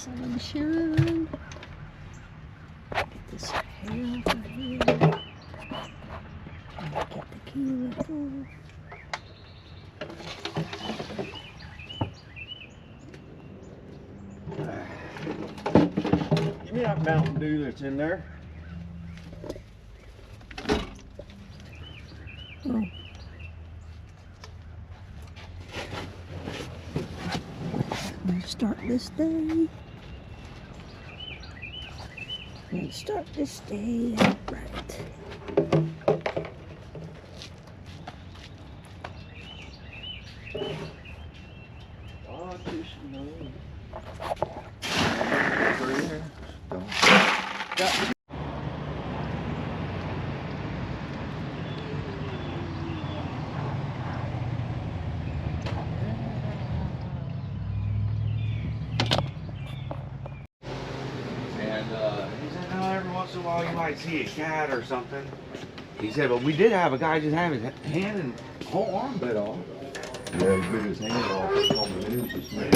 sunshine. Get this hair over here. And get the cuticle. Give me that Mountain Dew that's in there. Oh. I'm gonna start this day. I'm gonna start this day out right. Oh, he said, no, every once in a while you might see a cat or something. He said, but we did have a guy just have his hand and whole arm bit off. Yeah, he bit his hand off on the news this morning.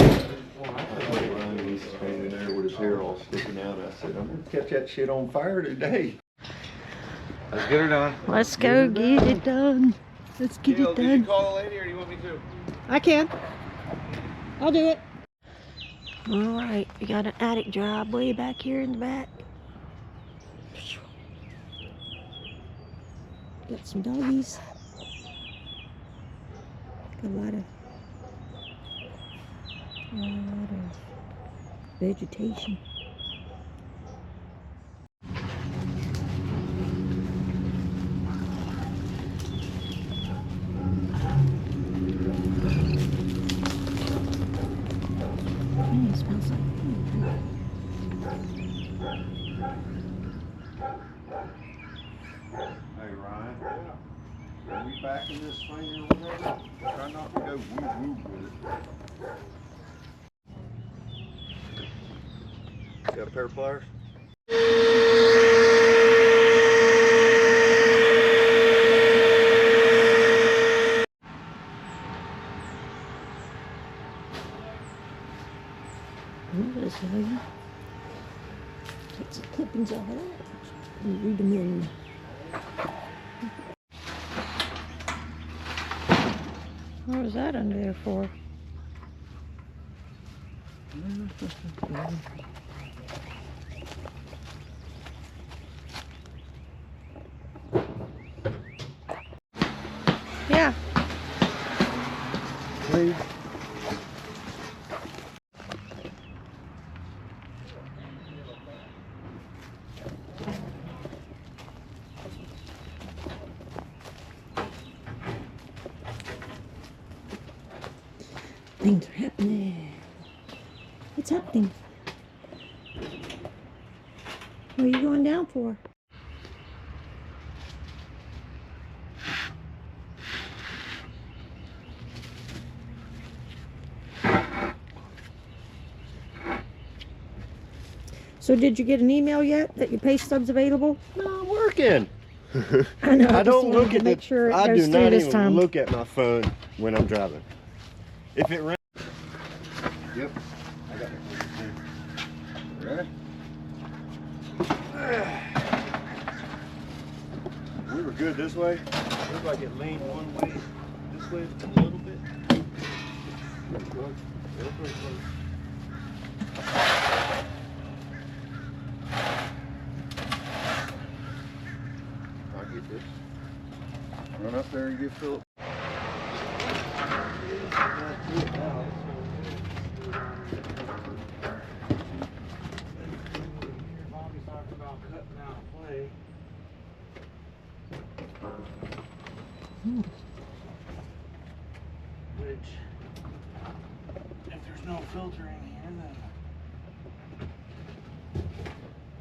Ryan, he's standing there with his hair all sticking out. I said, I'm gonna catch that shit on fire today. Let's get her done. Let's go get it done. Let's get it Did you done. call the lady or do you want me to? I can. I'll do it. Alright, we got an attic job way back here in the back. Got some doggies. Got a lot of vegetation. It smells like Hey Ryan, are we back in this thing or whatever? Try not to go woo-woo with it. Got a pair of pliers? this way. Take some clippings off of that and read them in. What was that under there for? Yeah. Please. Things are happening. What's happening? What are you going down for? So did you get an email yet that your pay stub's available? No, I'm working. I know. I don't look at make sure it I goes do through not this even time. look at my phone when I'm driving. If it rains. Yep. I got it. Ready? We were good this way. Looks like it leaned one way. This way a little bit. Pretty close. Yeah, pretty close. I'll get this. Run up there and get Philip. Which, if there's no filtering here, then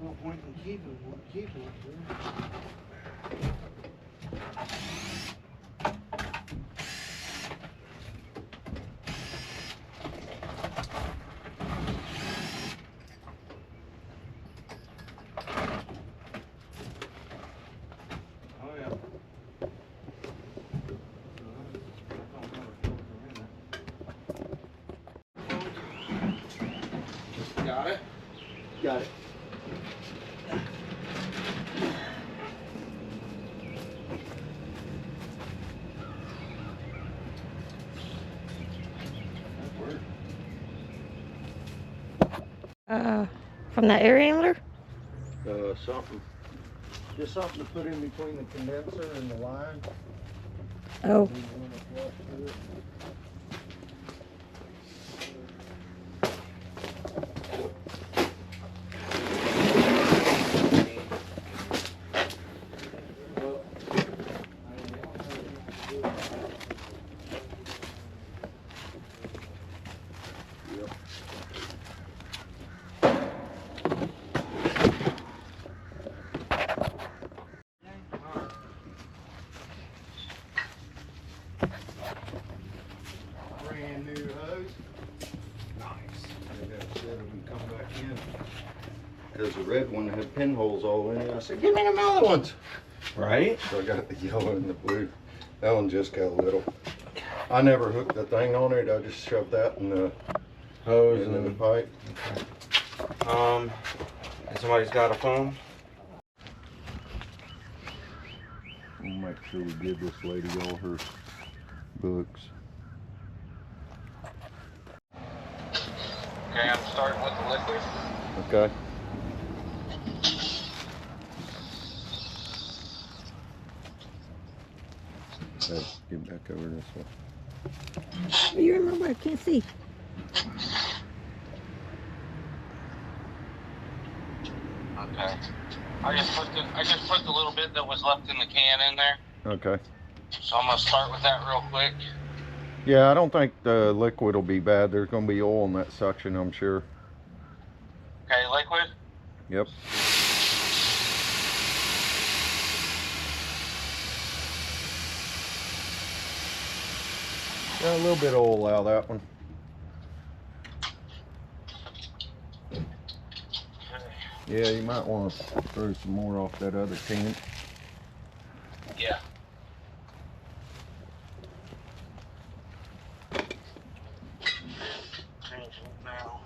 no point in keeping it there. Oh yeah. Got it? Got it. From the air handler? Something. Just something to put in between the condenser and the line. Oh. We want to flush through it. Brand new hose. Nice. I got set of them come back in. Because the red one had pinholes all in it. I said, give me them other ones. Right? So I got the yellow and the blue. That one just got a little. I never hooked the thing on it. I just shoved that in the hose and in the pipe. And somebody's got a phone? We'll make sure we give this lady all her books. Okay, I'm starting with the liquid. Okay. Hey, get back over this way. You remember? I can't see. Okay. I just put the little bit that was left in the can in there. Okay. So I'm gonna start with that real quick. Yeah, I don't think the liquid will be bad. There's going to be oil in that suction, I'm sure. Okay, liquid. Yep. Got a little bit of oil out of that one. Yeah, you might want to throw some more off that other tank. Yeah. Changing it now.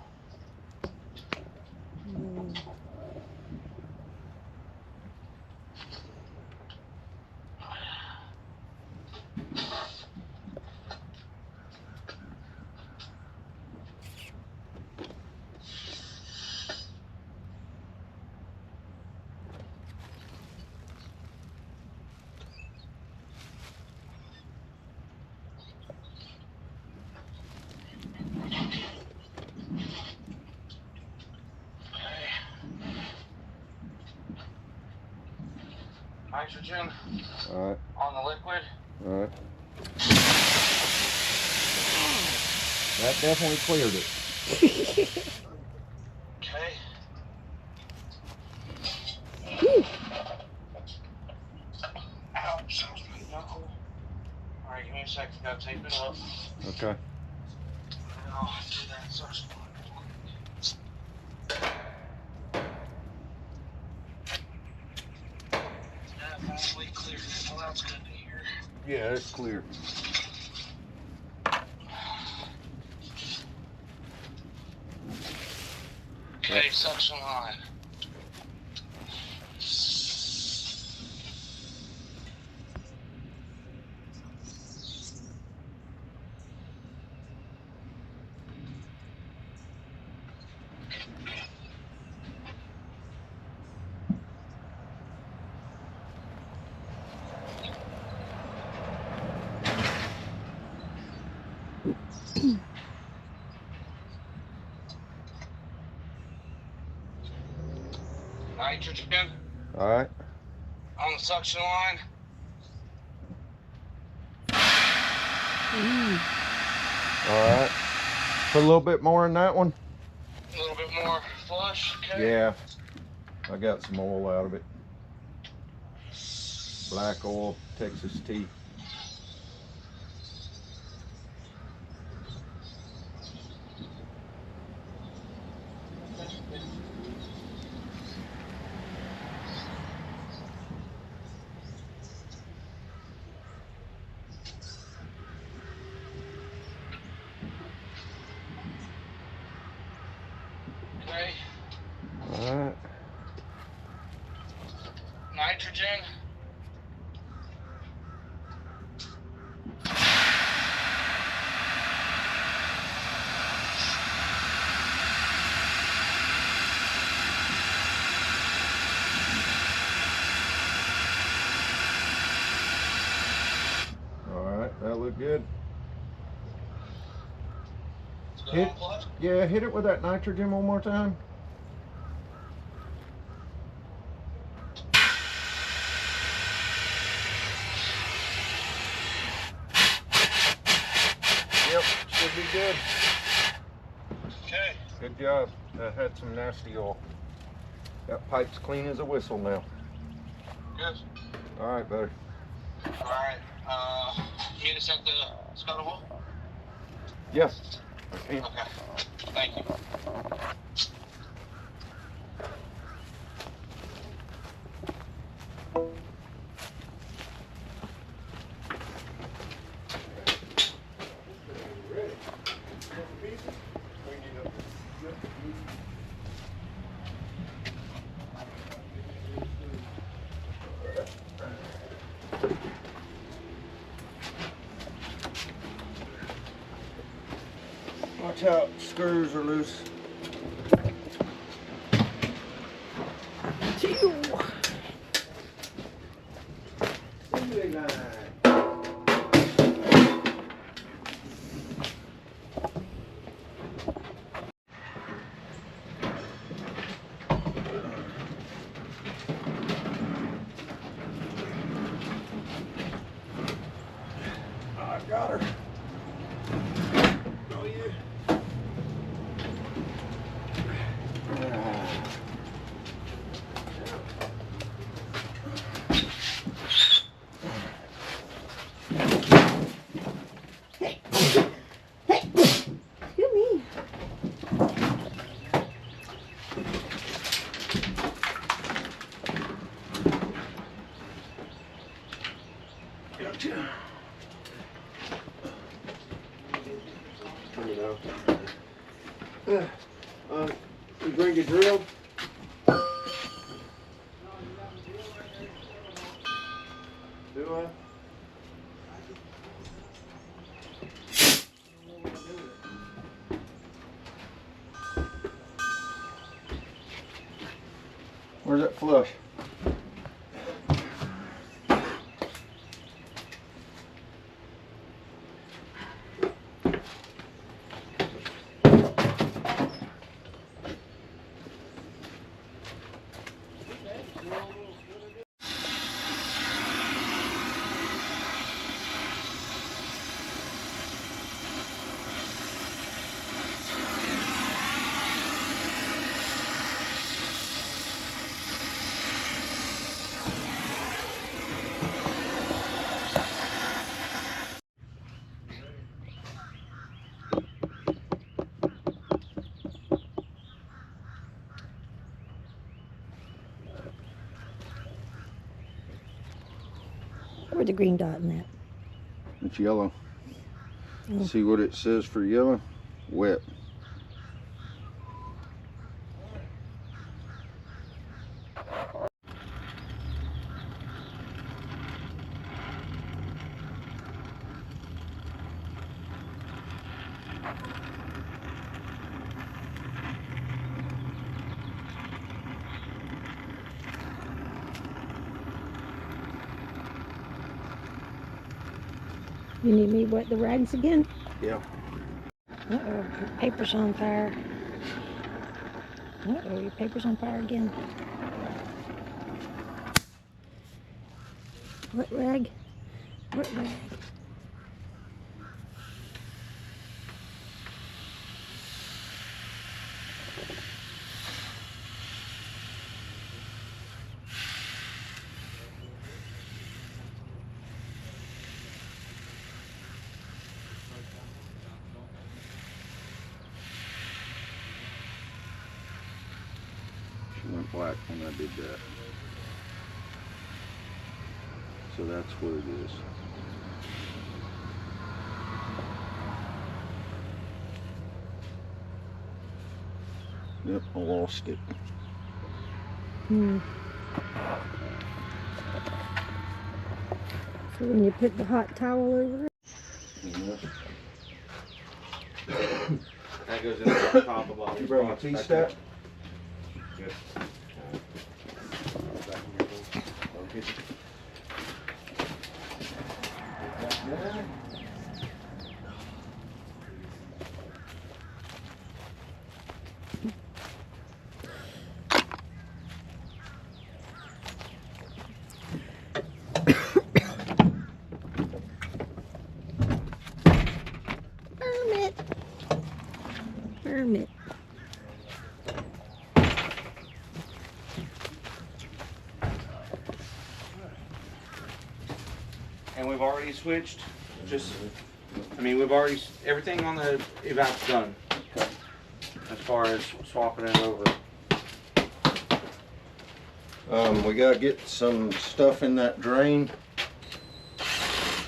Nitrogen All right. on the liquid. All right. That definitely cleared it. Okay. Ouch, that was my knuckle. Alright, give me a second, gotta tape it up. Okay. And I'll do that suction line real quick. That finally cleared it. Well, that's good to hear. Yeah, it's clear. Okay, suction line. Nitrogen All right. on the suction line. All right. Put a little bit more in that one. A little bit more flush. Okay. Yeah. I got some oil out of it. Black oil, Texas tea. Okay. nitrogen. Alright, that looked good. Still Hit, on clutch? yeah, hit it with that nitrogen one more time. Yep, should be good. Okay. Good job. That had some nasty oil. That pipe's clean as a whistle now. Good. Alright, buddy. Alright. You need to set the scuttle wheel? Yeah. Okay. Thank you. Watch out, screws are loose. I got her. Oh yeah. Excuse me. Gotcha. Turn it out. You bring your drill? Do I? Where's that flush? Where's the green dot in that? It's yellow. Oh. See what it says for yellow? Wet. You need me to wet the rags again? Yeah. Uh-oh, your paper's on fire. Uh-oh, your paper's on fire again. Wet rag. Wet rag. She went black when I did that. So that's what it is. Yep, I lost it. Hmm. So when you put the hot towel over it. That goes in the top of all You these bring a boxes tea back stack? there. Good. Permit. Permit. And we've already switched. I mean, we've already, everything on the evac's done. As far as swapping it over. We gotta get some stuff in that drain,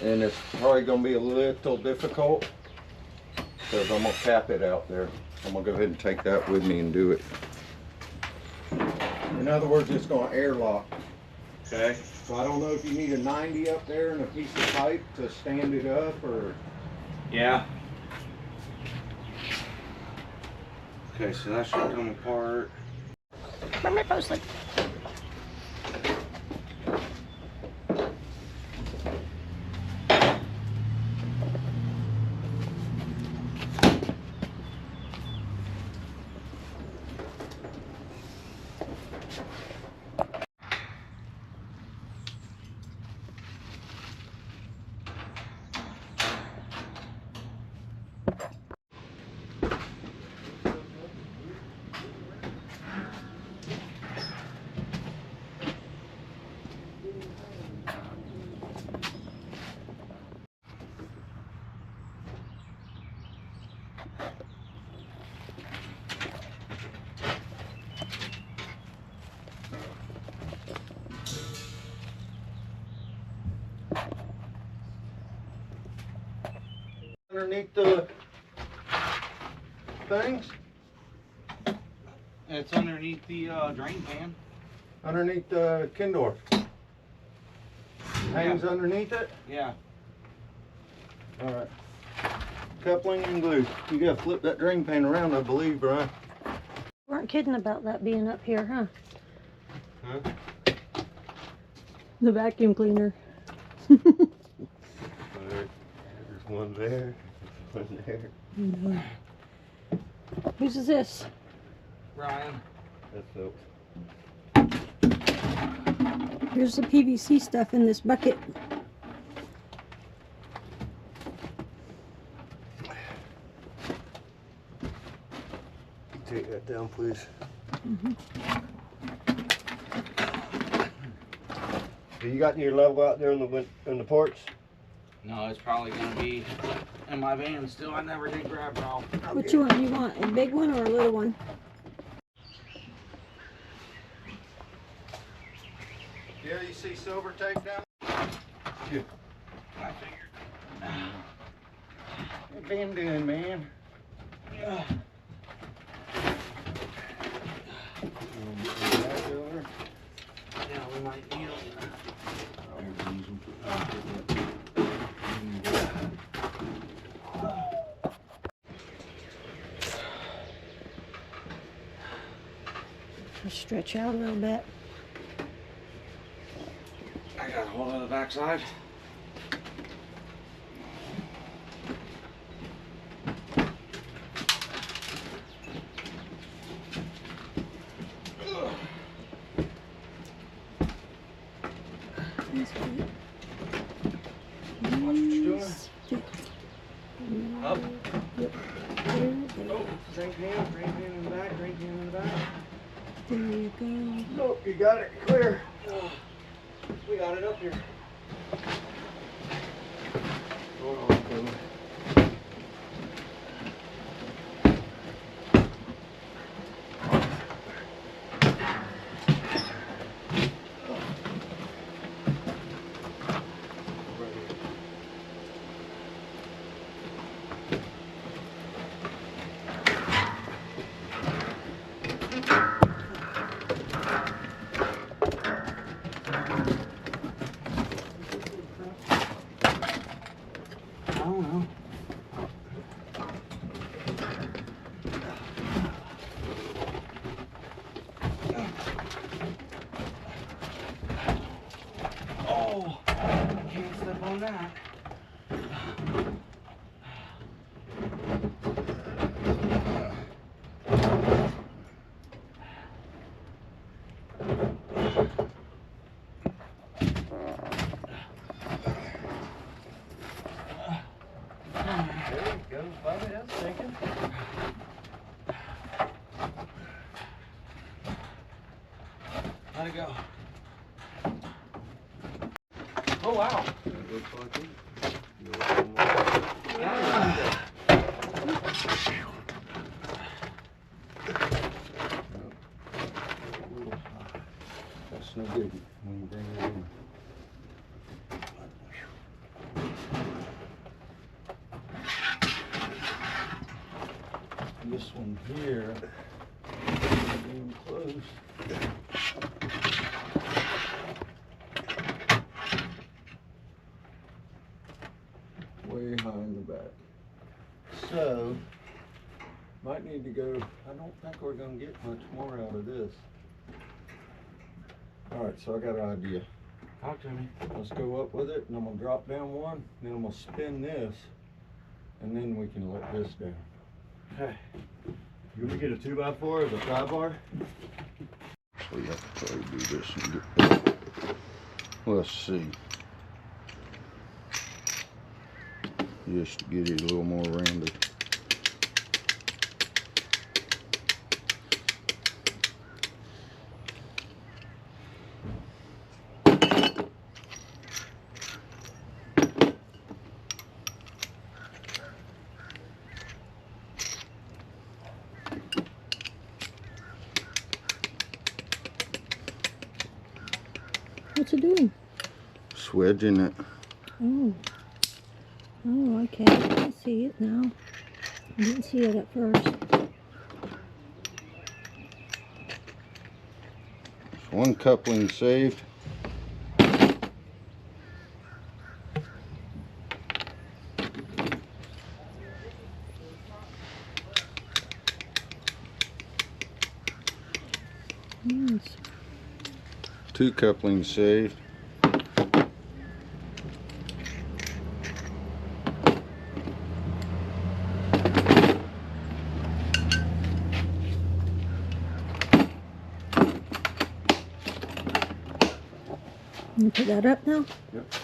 and it's probably gonna be a little difficult because I'm gonna cap it out there. I'm gonna go ahead and take that with me and do it. In other words, it's gonna airlock. Okay. So I don't know if you need a 90 up there and a piece of pipe to stand it up, or Yeah. Okay, so that should come apart. Permit posted. underneath the things, It's underneath the drain pan. underneath the Kindor. Hangs underneath it. Yeah. All right. Coupling and glue. You gotta flip that drain pan around, I believe, Brian. Weren't kidding about that being up here, huh? Huh? The vacuum cleaner. There's one there. One there. Whose is this? Ryan. That's Phil's. Here's the PVC stuff in this bucket. Take that down, please. Do you got your level out there on the porch? No, it's probably gonna be in my van still. I never did grab it all. Which one you want? A big one or a little one? Yeah, you see silver tape down? I figured. What been doing, man? Yeah. Yeah, we might need them. Stretch out a little bit. I got a hold of the backside. Watch what you're doing. Up. Yep. Oh, drink can in the back, drink can in the back. There you go. Oh, you got it clear. We got it up here. Hold on, fella. doing that. There you go, Bobby, that's thinking. Let it go. Oh wow. That looks like it. That's no good when you bring it in. This one here, even close. Way high in the back. So, might need to go, I don't think we're gonna get much more out of this. Alright, so I got an idea. Talk to me. Let's go up with it, and I'm gonna drop down one, then I'm gonna spin this, and then we can let this down. Okay. You want to get a 2x4 as a tie bar? So you have to probably do this and get that. Let's see. Just to get it a little more rounded. What's it doing? Swedging it. Oh. Oh, okay. I see it now. I didn't see it at first. One coupling saved. Yes. 2 couplings saved. You put that up now? Yep.